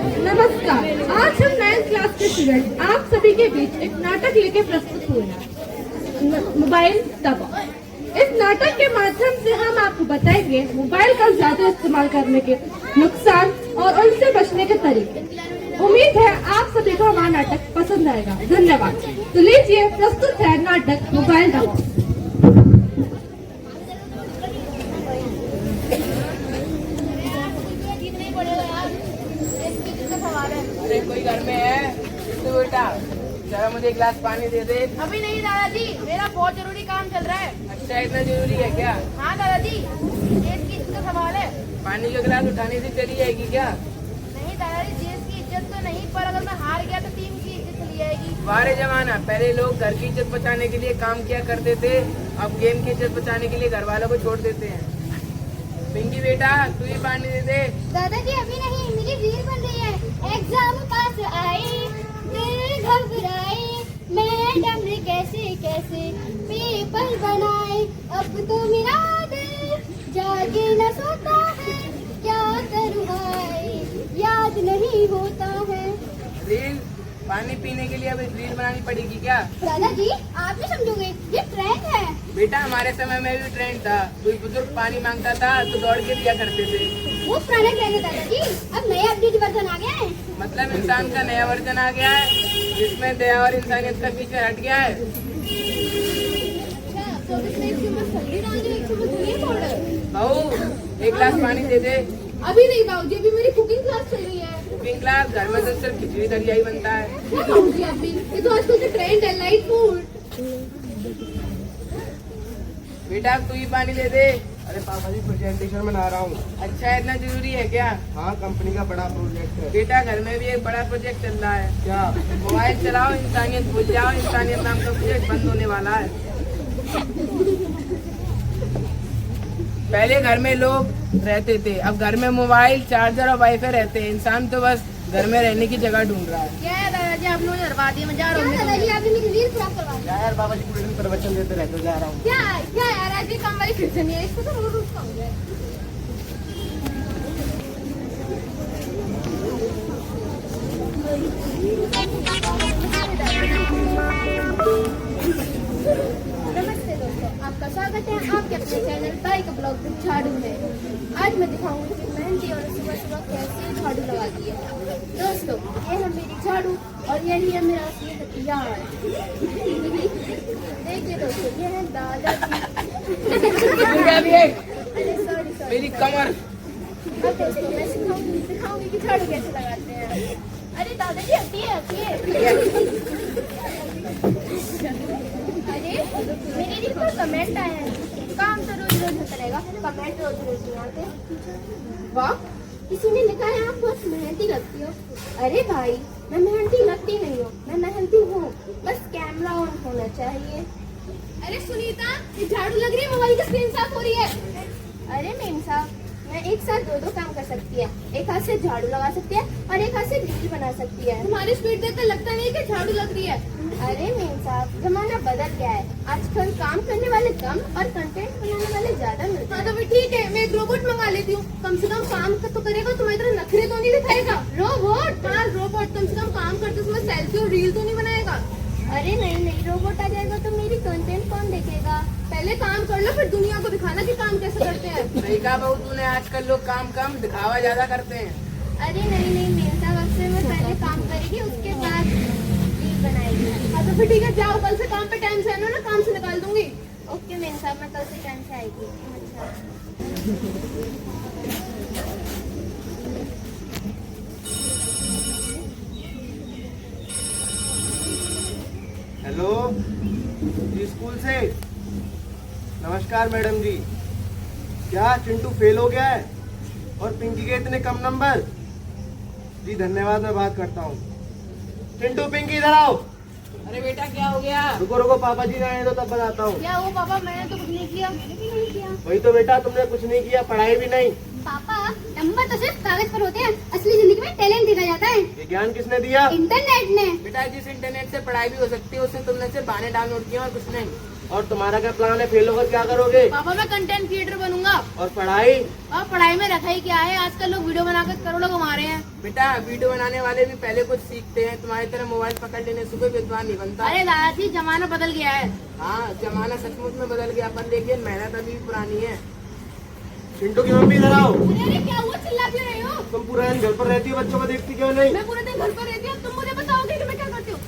नमस्कार। आज हम 9th क्लास के स्टूडेंट आप सभी के बीच एक नाटक लेके प्रस्तुत हुए हैं, मोबाइल दबाओ। इस नाटक के माध्यम से हम आपको बताएंगे मोबाइल का ज्यादा इस्तेमाल करने के नुकसान और उनसे बचने के तरीके। उम्मीद है आप सभी को हमारा नाटक पसंद आएगा। धन्यवाद। तो लीजिए, प्रस्तुत है नाटक मोबाइल दबाओ। अरे कोई घर में है तो बेटा जरा मुझे एक गिलास पानी दे दे। अभी नहीं दादाजी, मेरा बहुत जरूरी काम चल रहा है। अच्छा, इतना जरूरी है क्या? हाँ दादाजी, देश की इज्जत का सवाल है। पानी का गिलास उठाने से चली जाएगी क्या? नहीं दादाजी, देश की इज्जत तो नहीं, पर अगर मैं हार गया तो टीम की इज्जत चली जाएगी। वारे जमाना, पहले लोग घर की इज्जत बचाने के लिए काम किया करते थे, अब गेम की इज्जत बचाने के लिए घर वालों को छोड़ देते हैं। पिंकी बेटा, तू ही पानी दे दे। दादाजी अभी नहीं, मेरी रील बन रही है। एग्जाम पास आई, दिल घबराए, मैडम ने कैसे कैसे पेपर बनाए। अब तो मेरा दिल जागे न सोता है, क्या करूँ भाई, याद नहीं होता है। रील पानी पीने के लिए अब रील बनानी पड़ेगी क्या? दादाजी आप नहीं समझोगे, ये ट्रेंड है। बेटा, हमारे समय में भी ट्रेंड था। कोई बुजुर्ग पानी मांगता था तो दौड़ के दिया करते थे। वो पुराना ट्रेंड है दादाजी, अब नया अपडेट वर्जन आ गया है। मतलब इंसान का नया वर्जन आ गया है जिसमें दया और इंसानियत का फीचर हट गया है। तो बहू, एक गिलास पानी दे दे। अभी नहीं बाबूजी, अभी मेरी कुकिंग क्लास चल रही है। Cooking class? घर में तो सिर्फ खिचड़ी दलिया ही बनता है। क्या बाबूजी, अभी ये तो आजकल का ट्रेंड है, लाइट फूड। बेटा, तू ही पानी दे दे। अरे पापा जी, प्रेजेंटेशन बना रहा हूँ। अच्छा, इतना जरूरी है क्या? हाँ, कंपनी का बड़ा प्रोजेक्ट है। बेटा, घर में भी एक बड़ा प्रोजेक्ट चल रहा है। क्या? मोबाइल चलाओ, इंसानियत भूल जाओ। इंसानियत नाम का प्रोजेक्ट बंद होने वाला है। पहले घर में लोग रहते थे, अब घर में मोबाइल, चार्जर और वाईफाई रहते हैं। इंसान तो बस घर में रहने की जगह ढूंढ रहा है। क्या है दादाजी, आप लोग हरवा दिए, मैं जा रहा हूँ। दादाजी आपने मेरी रील खराब करवा दी। यार बाबा जी पूरे दिन प्रवचन देते रहते, जा रहा हूँ। क्या क्या यार, आज ये काम वाली फिर से नहीं है, इसको तो रोज खाऊंगा। नमस्ते दोस्तों, आपका स्वागत है आपके अपने चैनल बाइक ब्लॉग विद झाड़ू में। आज मैं दिखाऊंगी कि मेहंदी और सुबह सुबह कैसे झाड़ू लगाती है। दोस्तों, ये है मेरी झाड़ू और यही है मेरा असली हथियार। देखिए दोस्तों, ये है दादाजी। अरे सॉरी सॉरी, मेरी कमर। अब दोस्तों मैं दिखाऊंगी कि झाड़ू कैसे लगाते हैं। अरे दादाजी हटिए। अरे मेरे रील पर कमेंट आए हैं, काम तो रोज रोज होता रहेगा, कमेंट रोज रोज नहीं आते। वाह, किसी ने लिखा है आप बहुत मेहनती लगती हो। अरे भाई, मैं मेहनती लगती नहीं हूँ, मैं मेहनती हूँ, बस कैमरा ऑन होना चाहिए। अरे सुनीता, ये झाड़ू लग रही है, मोबाइल की स्क्रीन साफ हो रही है। अरे मेम साहब, मैं एक साथ दो काम कर सकती है। एक हाथ से झाड़ू लगा सकती है और एक हाथ से रील बना सकती है। तुम्हारी स्पीड देखकर लगता नहीं कि झाड़ू लग रही है। अरे मेम साहब, जमाना बदल गया है, आजकल काम करने वाले कम और कंटेंट बनाने वाले ज्यादा मिलते हाँ हैं। तो फिर ठीक है, मैं एक रोबोट मंगा लेती हूँ, कम से कम काम तो करेगा, तुम्हारी तरह नखरे तो नहीं दिखाएगा। रोबोट? हाँ रोबोट, कम से कम काम करते समय सेल्फी और रील तो नहीं बनाएगा। अरे नहीं, रोबोट आ जाएगा तो मेरी कंटेंट कौन देखेगा। पहले काम कर लो, फिर दुनिया को दिखाना कि काम कैसे करते हैं। सही कहा बहू तूने, आजकल लोग काम कम दिखावा ज्यादा करते हैं। अरे नहीं मेम साहब, अब से मैं पहले काम करेगी, उसके बाद रील बनाएगी। हाँ तो फिर ठीक है, जाओ, कल से काम पे टाइम से आना ना, काम से निकाल दूंगी। ओके मेम साहब, मैं कल से टाइम से आएगी। हेलो जी, स्कूल से। नमस्कार मैडम जी। क्या चिंटू फेल हो गया है और पिंकी के इतने कम नंबर? जी धन्यवाद, मैं बात करता हूँ। चिंटू, पिंकी इधर आओ। अरे बेटा, क्या हो गया? रुको, पापा जी आए तो तब बताता हूँ। क्या वो पापा, मैंने तो कुछ नहीं किया। मैंने भी नहीं किया। वही तो बेटा, तुमने कुछ नहीं किया, पढ़ाई भी नहीं। पापा, नंबर तो सिर्फ कागज पर होते हैं, असली जिंदगी में टैलेंट देखा जाता है। ये ज्ञान किसने दिया? इंटरनेट ने। बेटा, जिस इंटरनेट से पढ़ाई भी हो सकती है उससे तुमने सिर्फ बहाने डाउनलोड किए और कुछ नहीं। और तुम्हारा क्या प्लान है? फेल होकर क्या करोगे? पापा मैं कंटेंट क्रिएटर बनूंगा। और पढ़ाई? और पढ़ाई में रखा ही क्या है, आजकल लोग वीडियो बनाकर करोड़ों कमा रहे हैं। बेटा वीडियो बनाने वाले भी पहले कुछ सीखते हैं, तुम्हारी तरह मोबाइल पकड़ लेने से कोई विद्वान नहीं बनता। अरे दादाजी जमाना बदल गया है। हाँ जमाना सचमुच में बदल गया, पर लेकिन मेहनत अभी भी पुरानी है। चिंटू की मम्मी इधर आओ। अरे क्या हुआ, चिल्ला क्यों रही हो? तुम पूरा दिन घर पर रहती हो, बच्चों को देखती क्यों नहीं? मैं पूरे दिन घर पर रहती हूँ, तुम मुझे बताओगे कि मैं क्या करती हूँ?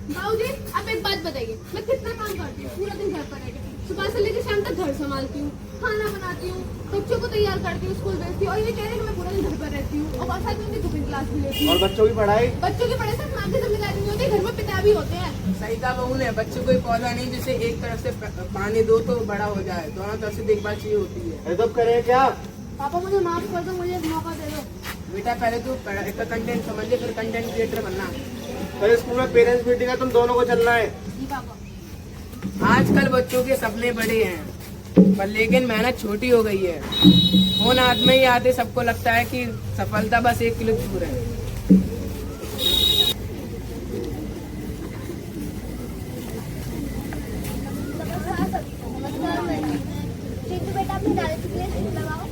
बाबूजी आप एक बात बताइए, मैं कितना काम करती हूँ पूरा दिन घर पर रहकर? सुबह से लेकर शाम तक घर संभालती हूँ, खाना बनाती हूँ, बच्चों को तैयार करती हूँ, स्कूल भेजती हूँ, और ये कह रहे हैं कि मैं पूरा दिन घर पर रहती हूँ और साथ में उनकी कुकिंग क्लास भी लेती हूँ। और बच्चों की पढ़ाई? बच्चों की पढ़ाई सिर्फ माँ की जिम्मेदारी नहीं होती, घर में पिता भी होते हैं। सही कहा बहू ने, बच्चों को पौधा नहीं जिसे एक तरफ से पानी दो तो बड़ा हो जाए, दोनों तरफ से देखभाल चाहिए होती है। तब करें क्या? पापा मुझे माफ कर दो, मुझे एक मौका दे दो। बेटा पहले तू एक कंटेंट समझ ले, फिर कंटेंट क्रिएटर बनना। कल स्कूल में पेरेंट्स मीटिंग है, तुम दोनों को चलना है। जी पापा। आजकल बच्चों के सपने बड़े हैं, पर लेकिन मेहनत छोटी हो गई है। फोन हाथ में ही आते सबको लगता है कि सफलता बस एक क्लिक दूर है। चिंटू बेटा अपने दादाजी के लिए सीट लगाओ।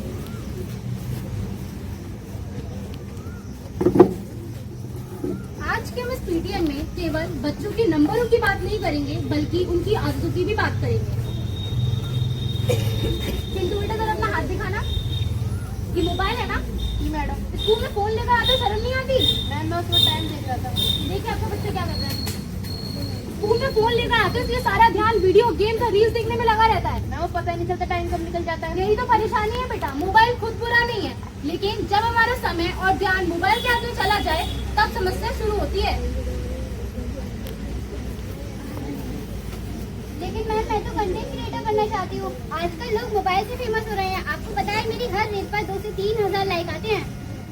आज के हम इस पीटीएम में केवल बच्चों के नंबरों की बात नहीं करेंगे, बल्कि उनकी आदतों की भी बात करेंगे। चिंटू बेटा जरा अपना हाथ दिखाना। ये मोबाइल है ना? जी मैडम। स्कूल में फोन लेकर आते शर्म नहीं आती? मैम मैं उसमें टाइम देख रहा था। देखिए आपका बच्चा क्या कर रहा है। स्कूल में फोन लेकर आते हैं, इसलिए सारा ध्यान वीडियो गेम्स और रील्स देखने में लगा रहता है। मैम वो पता ही नहीं चलता टाइम कब निकल जाता है। यही तो परेशानी है बेटा। मोबाइल खुद बुरा नहीं है, लेकिन जब हमारा समय और ध्यान मोबाइल के हाथ में चला जाए तब समस्या शुरू होती है। लेकिन मैम मैं तो कंटेंट क्रिएटर बनना चाहती हूँ। आजकल लोग मोबाइल से फेमस हो रहे हैं। आपको पता है मेरी हर रील पर 2 से 3 हजार लाइक आते हैं।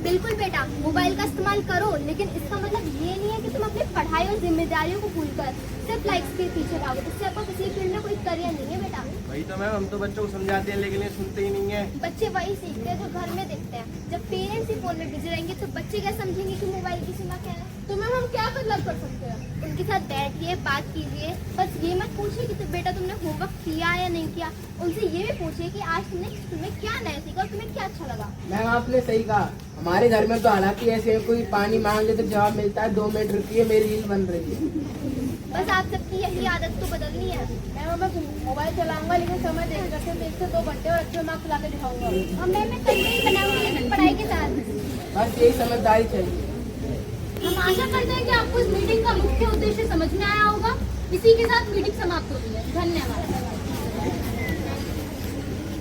बिल्कुल बेटा, मोबाइल का इस्तेमाल करो, लेकिन इसका मतलब ये नहीं है कि तुम अपनी पढ़ाई और जिम्मेदारियों को भूलकर सिर्फ लाइक्स के पीछे भागो। इससे आपको किसी फील्ड में कोई करियर नहीं है बेटा। वही तो मैम, हम तो बच्चों को समझाते हैं लेकिन ये सुनते ही नहीं है। बच्चे वही सीखते हैं जो घर में देखते हैं। जब पेरेंट्स ही फोन में बिजी रहेंगे तो बच्चे क्या समझेंगे कि मोबाइल की सीमा क्या है। तो मैम हम क्या बदलाव कर सकते हैं? उनके साथ बैठिए, बात कीजिए। बस ये मत पूछिए कि बेटा तुमने होमवर्क किया या नहीं किया। उनसे ये भी पूछिए कि आज तुम्हें क्या नया सीखा और तुम्हें क्या अच्छा लगा। मैम आपने सही कहा, हमारे घर में तो हालांकि ऐसे है, कोई पानी मांग ले तो जवाब मिलता है 2 मिनट रुकिए मेरी रील बन रही है। बस आप सबकी यही आदत तो बदलनी है। मैम मैं मोबाइल चलाऊंगा, लेकिन समय देख रखे 1 से 2 घंटे और अच्छे मार्क्स ला के दिखाऊंगा। और मैं कंटेंट बनाऊंगी, लेकिन पढ़ाई के साथ। बस यही समझदारी चाहिए। हम आशा करते हैं कि आपको इस मीटिंग का मुख्य उद्देश्य समझ में आया होगा। इसी के साथ मीटिंग समाप्त होती है। धन्यवाद।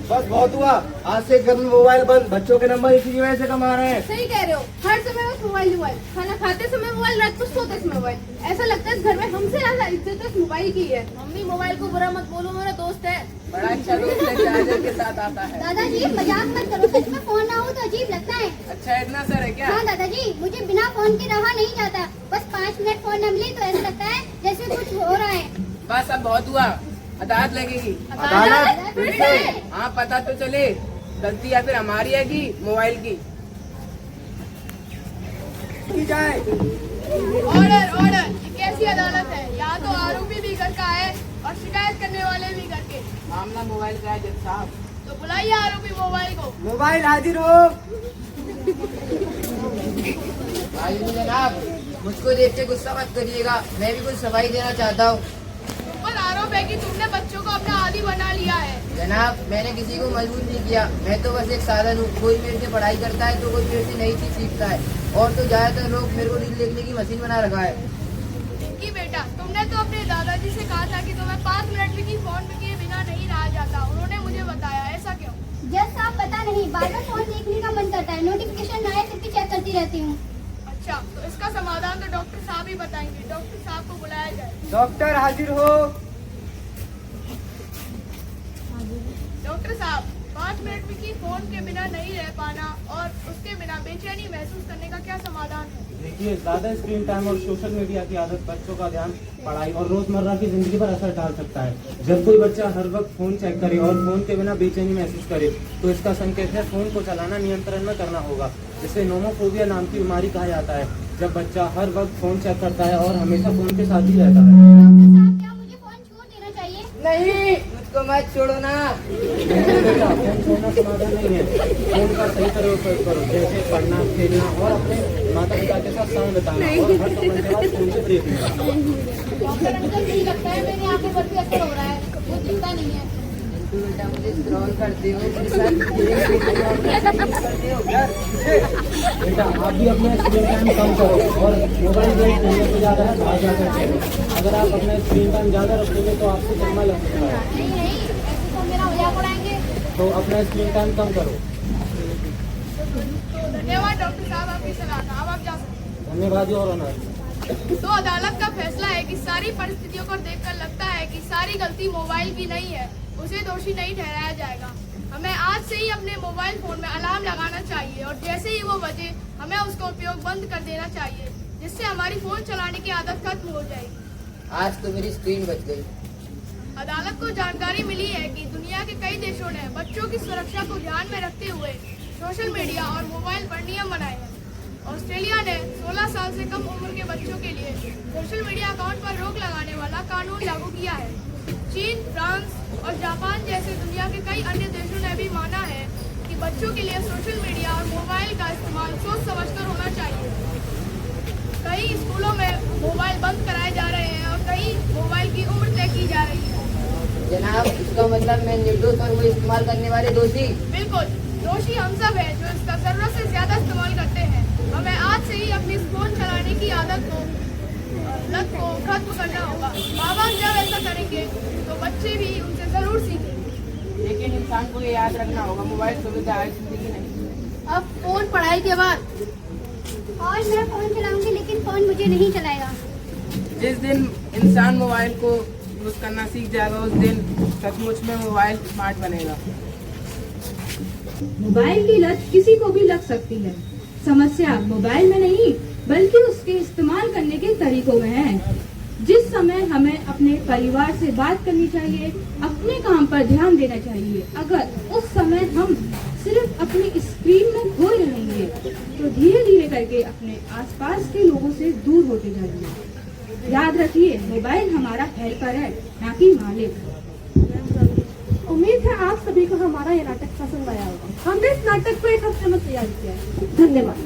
बस बहुत हुआ, आज से घर में मोबाइल बंद। बच्चों के नंबर इसी की वजह से कमा रहे हैं। सही कह रहे हो, हर समय बस मोबाइल मोबाइल, खाना खाते समय मोबाइल, रात को सोते समय मोबाइल। ऐसा लगता है इस घर में हमसे ज्यादा इज्जत इस मोबाइल की है। मम्मी मोबाइल को बुरा मत बोलो, मेरा दोस्त है। बड़ा अच्छा दोस्त है, चार्जर के साथ आता है। दादाजी मजाक मत करो, सच में फोन ना हो तो अजीब लगता है। अच्छा इतना सर है क्या? हाँ दादाजी, मुझे बिना फोन के रहा नहीं जाता। बस 5 मिनट फोन न मिले तो ऐसा लगता है जैसे कुछ हो रहा है। बस अब बहुत हुआ, अदालत लगेगी। अदालत? फिर से? हाँ पता तो चले गलती या फिर हमारी है कि मोबाइल की। की जाए। ऑर्डर ऑर्डर, ये कैसी अदालत है? यहाँ तो आरोपी भी घर का है और शिकायत करने वाले भी घर के। मामला मोबाइल का है जज साहब। तो बुलाइए आरोपी मोबाइल को। मोबाइल हाजिर हो। भाई जनाब, मुझको देख के गुस्सा मत करिएगा, मैं भी कुछ सफाई देना चाहता हूँ। पर आरोप है कि तुमने बच्चों को अपना आदी बना लिया है। जनाब मैंने किसी को मजबूर नहीं किया, मैं तो बस एक साधन हूँ। कोई मेरे से पढ़ाई करता है तो कोई मेरे से नई चीज सीखता है, और तो ज्यादातर लोग मेरे को रील देखने की मशीन बना रखा है। कि बेटा तुमने तो अपने दादाजी से कहा था कि तुम्हें 5 मिनट भी फोन के बिना नहीं रहा जाता। उन्होंने मुझे बताया, ऐसा क्यों? जज साहब पता नहीं, बार बार फोन देखने का मन करता है। नोटिफिकेशन ना आए फिर भी चेक करती रहती हूँ। अच्छा, तो इसका समाधान तो डॉक्टर साहब ही बताएंगे। डॉक्टर साहब को बुलाया जाए। डॉक्टर हाजिर हो। डॉक्टर साहब, 5 मिनट भी फोन के बिना नहीं रह पाना और उसके बिना बेचैनी महसूस करने का क्या समाधान है? देखिए, ज्यादा स्क्रीन टाइम और सोशल मीडिया की आदत बच्चों का ध्यान, पढ़ाई और रोजमर्रा की जिंदगी पर असर डाल सकता है। जब कोई बच्चा हर वक्त फोन चेक करे और फोन के बिना बेचैनी महसूस करे तो इसका संकेत है फोन को चलाना नियंत्रण में करना होगा, जिसे नोमोफोबिया नाम की बीमारी कहा जाता है। जब बच्चा हर वक्त फोन चेक करता है और हमेशा फोन के साथ ही रहता है। डॉक्टर साहब क्या मुझे फोन छोड़ देना चाहिए? नहीं, मुझको मत छोड़ो ना। बेटा फोन छोड़ना समाधान नहीं है। फोन का सही तरह उपयोग करो, जैसे पढ़ना, खेलना और अपने माता पिता के साथ समय बिताना और हर 2 घंटे बाद फोन से ब्रेक लेना। डॉक्टर अंकल नहीं लगता है मेरी आंखों पर भी असर हो रहा है, वो दिखता नहीं है। बेटा मुझे स्क्रॉल करते हो, मेरे साथ गेम खेलते हो और पैसे यूज करते हो यार। बेटा आप भी अपना स्क्रीन टाइम कम करो और मोबाइल गेम खेलने से ज़्यादा है बाहर जाकर खेलो। अगर आप अपना स्क्रीन टाइम ज़्यादा रखोगे तो आपको चश्मा लग सकता है। नहीं नहीं, ऐसे तो मेरा मजाक उड़ाएंगे। तो अपना स्क्रीन टाइम कम करो। धन्यवाद डॉक्टर साहब आपकी सलाह का। अब आप जा सकते हैं। धन्यवाद और होना। तो अदालत का फैसला है कि सारी परिस्थितियों को देखकर लगता है कि सारी गलती मोबाइल की नहीं है, उसे दोषी नहीं ठहराया जाएगा। हमें आज से ही अपने मोबाइल फोन में अलार्म लगाना चाहिए और जैसे ही वो बजे हमें उसका उपयोग बंद कर देना चाहिए, जिससे हमारी फोन चलाने की आदत खत्म हो जाएगी। आज तो मेरी स्क्रीन बच गई। अदालत को जानकारी मिली है कि दुनिया के कई देशों ने बच्चों की सुरक्षा को ध्यान में रखते हुए सोशल मीडिया और मोबाइल पर नियम बनाए हैं। ऑस्ट्रेलिया ने 16 साल से कम उम्र के बच्चों के लिए सोशल मीडिया अकाउंट पर रोक लगाने वाला कानून लागू किया है। चीन, फ्रांस और जापान जैसे दुनिया के कई अन्य देशों ने भी माना है कि बच्चों के लिए सोशल मीडिया और मोबाइल का इस्तेमाल सोच समझकर होना चाहिए। कई स्कूलों में मोबाइल बंद कराए जा रहे हैं और कई मोबाइल की उम्र तय की जा रही है। जनाब इसका मतलब मैं निर्दोष और वो इस्तेमाल करने वाले दोषी। बिल्कुल, दोषी हम सब हैं जो इसका जरूरत से ज्यादा इस्तेमाल करते हैं। हमें आज से ही अपनी फोन चलाने की लत को खत्म करना होगा। माँ बाप जब ऐसा करेंगे तो बच्चे भी उनसे जरूर सीखेंगे। लेकिन इंसान को ये याद रखना होगा, मोबाइल सुविधा है, जिंदगी नहीं। अब फोन पढ़ाई के बाद और मैं फोन चलाऊंगी लेकिन फोन मुझे नहीं चलाएगा। जिस दिन इंसान मोबाइल को यूज करना सीख जाएगा उस दिन सचमुच में मोबाइल स्मार्ट बनेगा। मोबाइल की लत किसी को भी लग सकती है। समस्या मोबाइल में नहीं बल्कि उसके इस्तेमाल करने के तरीकों में है। जिस समय हमें अपने परिवार से बात करनी चाहिए, अपने काम पर ध्यान देना चाहिए, अगर उस समय हम सिर्फ अपनी स्क्रीन में खोए रहेंगे तो धीरे धीरे करके अपने आसपास के लोगों से दूर होते जाएंगे। याद रखिए, मोबाइल हमारा हेल्पर है, ना कि मालिक। उम्मीद है आप सभी को हमारा ये नाटक पसंद आया होगा। हमने इस नाटक को एक हफ्ते में तैयार किया है। धन्यवाद।